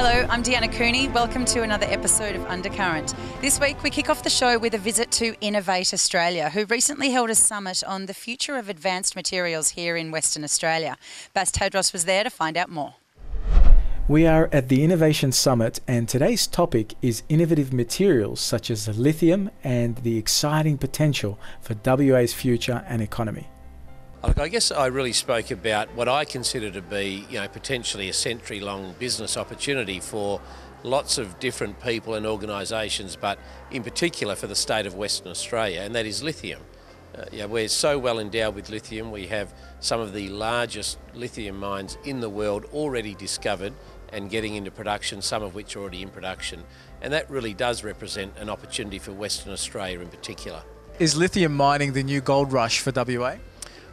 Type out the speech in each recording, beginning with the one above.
Hello, I'm Deanna Cooney. Welcome to another episode of Undercurrent. This week we kick off the show with a visit to Innovate Australia, who recently held a summit on the future of advanced materials here in Western Australia. Bas Tadros was there to find out more. We are at the Innovation Summit, and today's topic is innovative materials such as lithium and the exciting potential for WA's future and economy. Look, I guess I really spoke about what I consider to be, potentially a century-long business opportunity for lots of different people and organisations, but in particular for the state of Western Australia, and that is lithium. We're so well endowed with lithium. We have some of the largest lithium mines in the world already discovered and getting into production, some of which are already in production. And that really does represent an opportunity for Western Australia in particular. Is lithium mining the new gold rush for WA?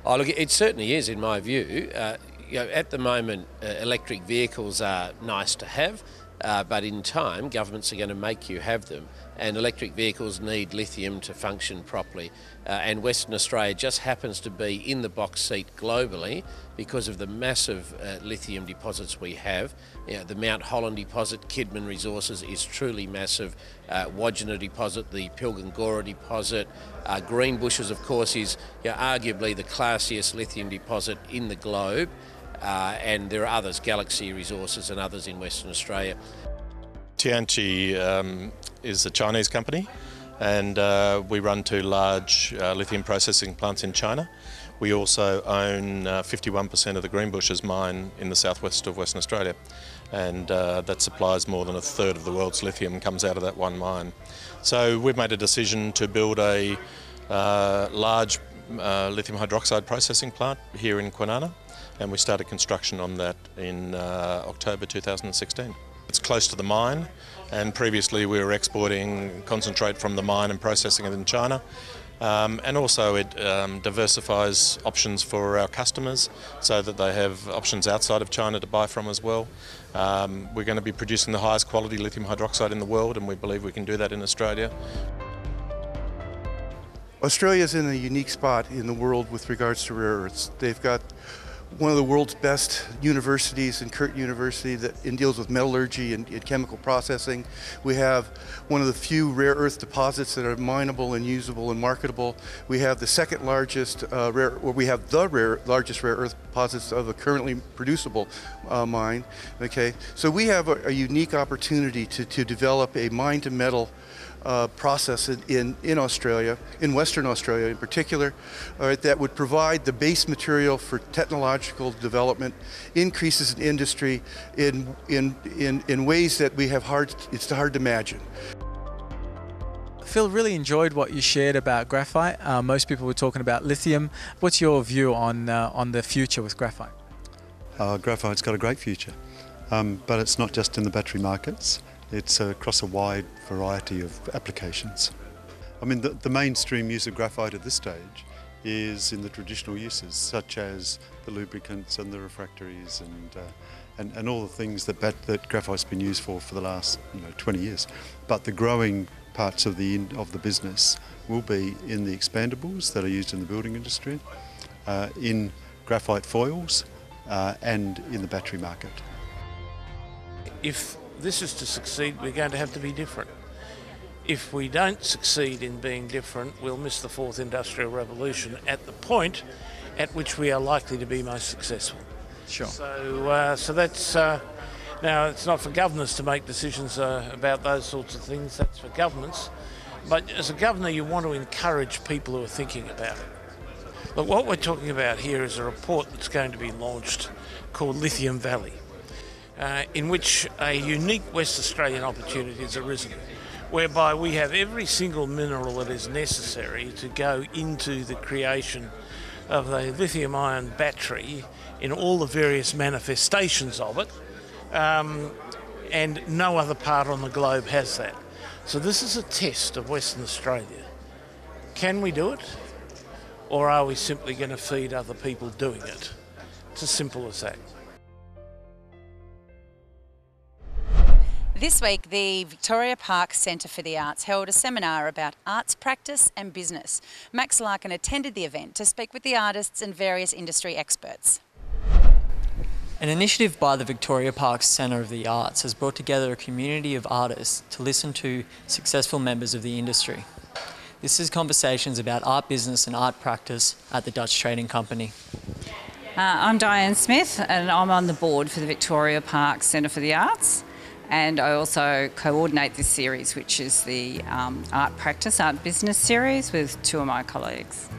Oh, look, it certainly is, in my view. At the moment, electric vehicles are nice to have, but in time, governments are going to make you have them, and electric vehicles need lithium to function properly. And Western Australia just happens to be in the box seat globally because of the massive lithium deposits we have. The Mount Holland deposit, Kidman Resources is truly massive. Wodgina deposit, the Pilgangora deposit, Greenbushes, of course, is arguably the classiest lithium deposit in the globe. And there are others, Galaxy Resources and others in Western Australia. Tianqi is a Chinese company, and we run two large lithium processing plants in China. We also own 51% of the Greenbushes mine in the southwest of Western Australia, and that supplies more than a third of the world's lithium comes out of that one mine. So we've made a decision to build a large lithium hydroxide processing plant here in Kwinana, and we started construction on that in October 2016. It's close to the mine, and previously we were exporting concentrate from the mine and processing it in China. And also it diversifies options for our customers so that they have options outside of China to buy from as well. We're going to be producing the highest quality lithium hydroxide in the world, and we believe we can do that in Australia. Australia is in a unique spot in the world with regards to rare earths. They've got one of the world's best universities, in Curtin University, that deals with metallurgy and chemical processing. We have one of the few rare earth deposits that are mineable and usable and marketable. We have the second largest largest rare earth deposits of a currently producible mine. Okay, so we have a unique opportunity to develop a mine to metal process in Australia, in Western Australia in particular, that would provide the base material for technological development, increases in industry in ways that it's hard to imagine. Phil, really enjoyed what you shared about graphite. Most people were talking about lithium. What's your view on the future with graphite? Graphite's got a great future, but it's not just in the battery markets. It's across a wide variety of applications. I mean, the mainstream use of graphite at this stage is in the traditional uses, such as the lubricants and the refractories and all the things that graphite's been used for the last 20 years. But the growing parts of the business will be in the expandables that are used in the building industry, in graphite foils, and in the battery market. If this is to succeed, we're going to have to be different. If we don't succeed in being different, we'll miss the fourth industrial revolution at the point at which we are likely to be most successful. Sure. So that's now it's not for governors to make decisions about those sorts of things. That's for governments. But as a governor, you want to encourage people who are thinking about it. But what we're talking about here is a report that's going to be launched called Lithium Valley, in which a unique West Australian opportunity has arisen, whereby we have every single mineral that is necessary to go into the creation of a lithium-ion battery in all the various manifestations of it, and no other part on the globe has that. So this is a test of Western Australia. Can we do it, or are we simply going to feed other people doing it? It's as simple as that. This week, the Victoria Park Centre for the Arts held a seminar about arts practice and business. Max Larkin attended the event to speak with the artists and various industry experts. An initiative by the Victoria Park Centre of the Arts has brought together a community of artists to listen to successful members of the industry. This is conversations about art business and art practice at the Dutch Trading Company. I'm Diane Smith and I'm on the board for the Victoria Park Centre for the Arts, and I also coordinate this series, which is the art practice, art business series with two of my colleagues.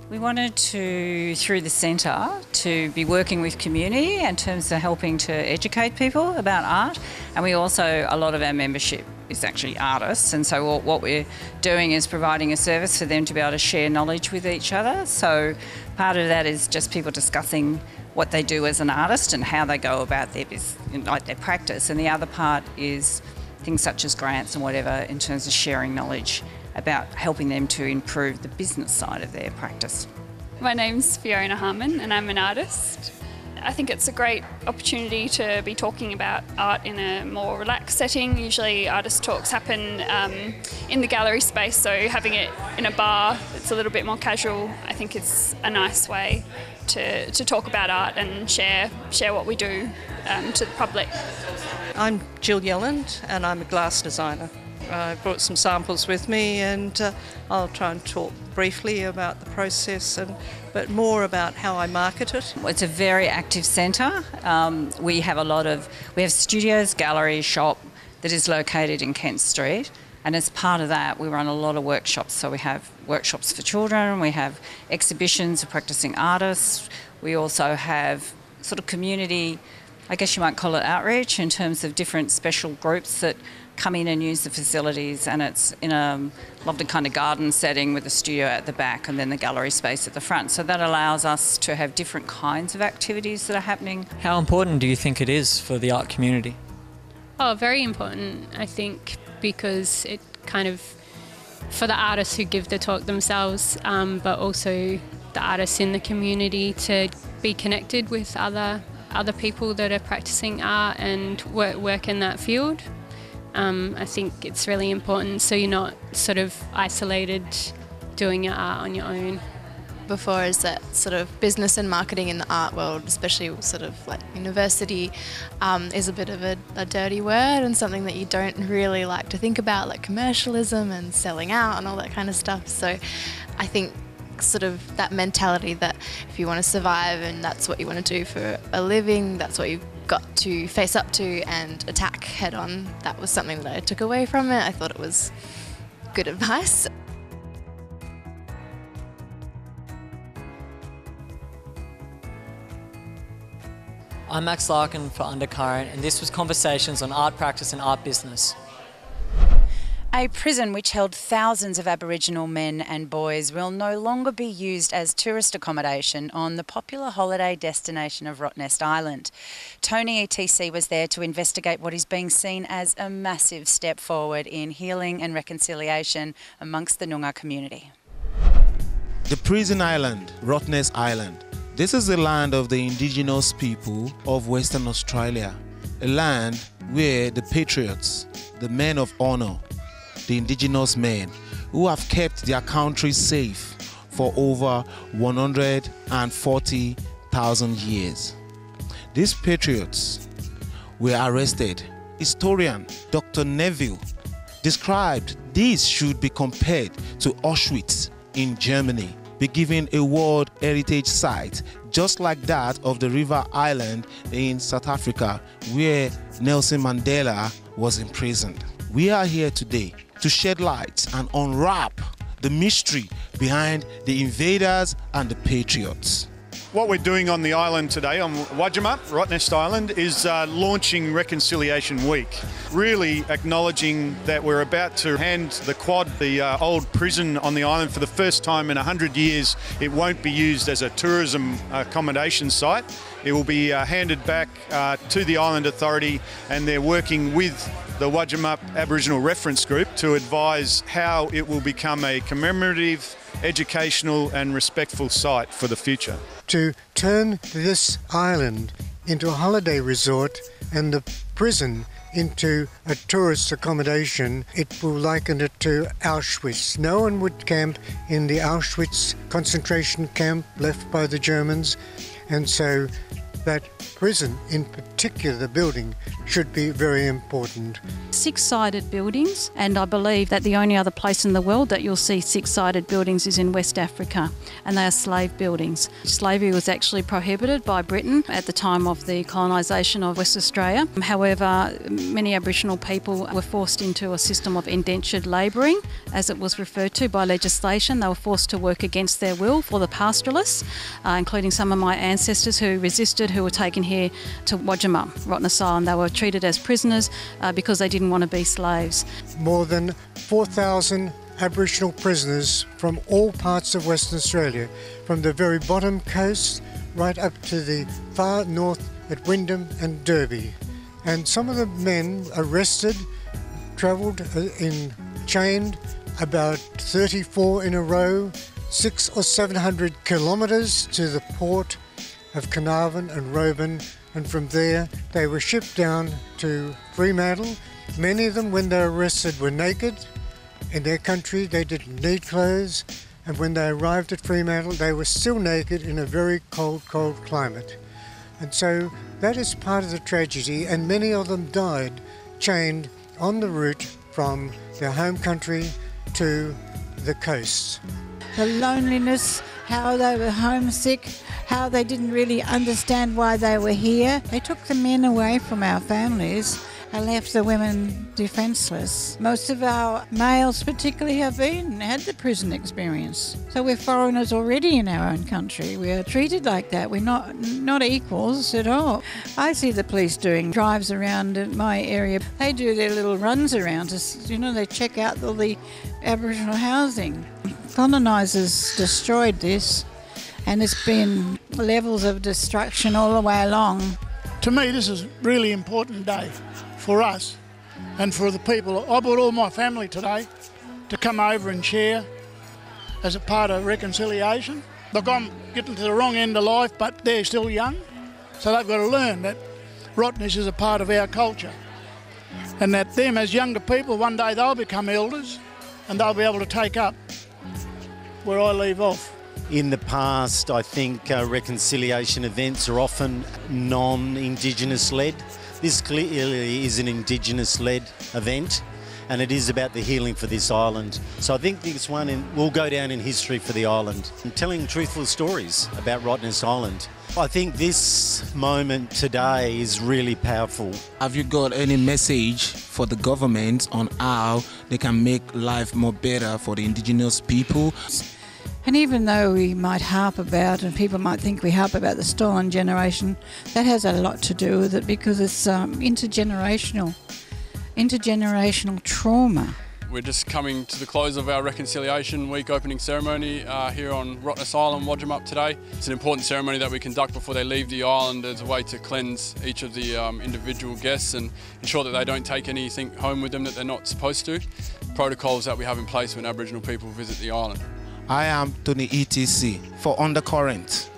We wanted to, through the centre, to be working with community in terms of helping to educate people about art, and we also, a lot of our membership is actually artists, and so what we're doing is providing a service for them to be able to share knowledge with each other. So part of that is just people discussing what they do as an artist and how they go about their their practice, and the other part is things such as grants and whatever in terms of sharing knowledge about helping them to improve the business side of their practice. My name's Fiona Harmon and I'm an artist. I think it's a great opportunity to be talking about art in a more relaxed setting. Usually artist talks happen in the gallery space, so having it in a bar it's a little bit more casual. I think it's a nice way to talk about art and share what we do to the public. I'm Jill Yelland and I'm a glass designer. I brought some samples with me and I'll try and talk briefly about the process, but more about how I market it. It's a very active centre. We have studios, gallery, shop that is located in Kent Street, and as part of that we run a lot of workshops. So we have workshops for children, we have exhibitions of practising artists, we also have sort of community, I guess you might call it outreach, in terms of different special groups that come in and use the facilities, and it's in a lovely kind of garden setting with a studio at the back and then the gallery space at the front. So that allows us to have different kinds of activities that are happening. How important do you think it is for the art community? Oh, very important, I think, because it kind of, for the artists who give the talk themselves, but also the artists in the community to be connected with other people that are practicing art and work in that field. I think it's really important so you're not sort of isolated doing your art on your own. Before is that sort of business and marketing in the art world, especially sort of like university, is a bit of a dirty word and something that you don't really like to think about, like commercialism and selling out and all that kind of stuff. So I think sort of that mentality that if you want to survive and that's what you want to do for a living, that's what you've got to face up to and attack head on. That was something that I took away from it. I thought it was good advice. I'm Max Larkin for Undercurrent, and this was Conversations on Art Practice and Art Business. A prison which held thousands of Aboriginal men and boys will no longer be used as tourist accommodation on the popular holiday destination of Rottnest Island. Tony ETC was there to investigate what is being seen as a massive step forward in healing and reconciliation amongst the Noongar community. The prison island, Rottnest Island. This is the land of the indigenous people of Western Australia, a land where the patriots, the men of honour, the indigenous men who have kept their country safe for over 140,000 years. These patriots were arrested. Historian Dr. Neville described this should be compared to Auschwitz in Germany, be given a World Heritage Site just like that of the River Island in South Africa where Nelson Mandela was imprisoned. We are here today to shed light and unwrap the mystery behind the invaders and the patriots. What we're doing on the island today, on Wajima, Rottnest Island, is launching Reconciliation Week. Really acknowledging that we're about to hand the quad, the old prison on the island, for the first time in 100 years. It won't be used as a tourism accommodation site. It will be handed back to the Island Authority, and they're working with the Wajima Aboriginal Reference Group to advise how it will become a commemorative, educational and respectful site for the future. To turn this island into a holiday resort and the prison into a tourist accommodation, it will liken it to Auschwitz. No one would camp in the Auschwitz concentration camp left by the Germans, and so that prison, in particular the building, should be very important. Six-sided buildings, and I believe that the only other place in the world that you'll see six-sided buildings is in West Africa, and they are slave buildings. Slavery was actually prohibited by Britain at the time of the colonisation of West Australia. However, many Aboriginal people were forced into a system of indentured labouring, as it was referred to by legislation. They were forced to work against their will for the pastoralists, including some of my ancestors who resisted, who were taken here to Wajima, Rottnest Island. They were treated as prisoners because they didn't want to be slaves. More than 4,000 Aboriginal prisoners from all parts of Western Australia, from the very bottom coast right up to the far north at Wyndham and Derby. And some of the men arrested, travelled chained about 34 in a row, 600 or 700 kilometres to the port of Carnarvon and Roban, and from there they were shipped down to Fremantle. Many of them, when they were arrested, were naked. In their country they didn't need clothes, and when they arrived at Fremantle they were still naked in a very cold climate. And so that is part of the tragedy, and many of them died chained on the route from their home country to the coast. The loneliness, how they were homesick, how they didn't really understand why they were here. They took the men away from our families and left the women defenceless. Most of our males particularly had the prison experience. So we're foreigners already in our own country. We are treated like that. We're not equals at all. I see the police doing drives around my area. They do their little runs around us. They check out all the Aboriginal housing. Colonisers destroyed this, and it's been levels of destruction all the way along. To me, this is a really important day for us and for the people. I brought all my family today to come over and share as a part of reconciliation. Look, I'm getting to the wrong end of life, but they're still young, so they've got to learn that Rottnest is a part of our culture, and that them as younger people, one day they'll become elders and they'll be able to take up where I leave off. In the past, I think reconciliation events are often non-Indigenous led. This clearly is an Indigenous-led event, and it is about the healing for this island. So I think this one will go down in history for the island, and telling truthful stories about Rottnest Island. I think this moment today is really powerful. Have you got any message for the government on how they can make life more better for the Indigenous people? And even though we might harp about, and people might think we harp about the stolen generation, that has a lot to do with it, because it's intergenerational trauma. We're just coming to the close of our Reconciliation Week opening ceremony here on Rottnest Island, Wajima today. It's an important ceremony that we conduct before they leave the island as a way to cleanse each of the individual guests and ensure that they don't take anything home with them that they're not supposed to. Protocols that we have in place when Aboriginal people visit the island. I am Tony ETC for Undercurrent.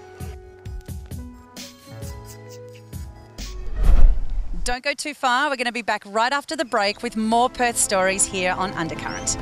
Don't go too far. We're going to be back right after the break with more Perth stories here on Undercurrent.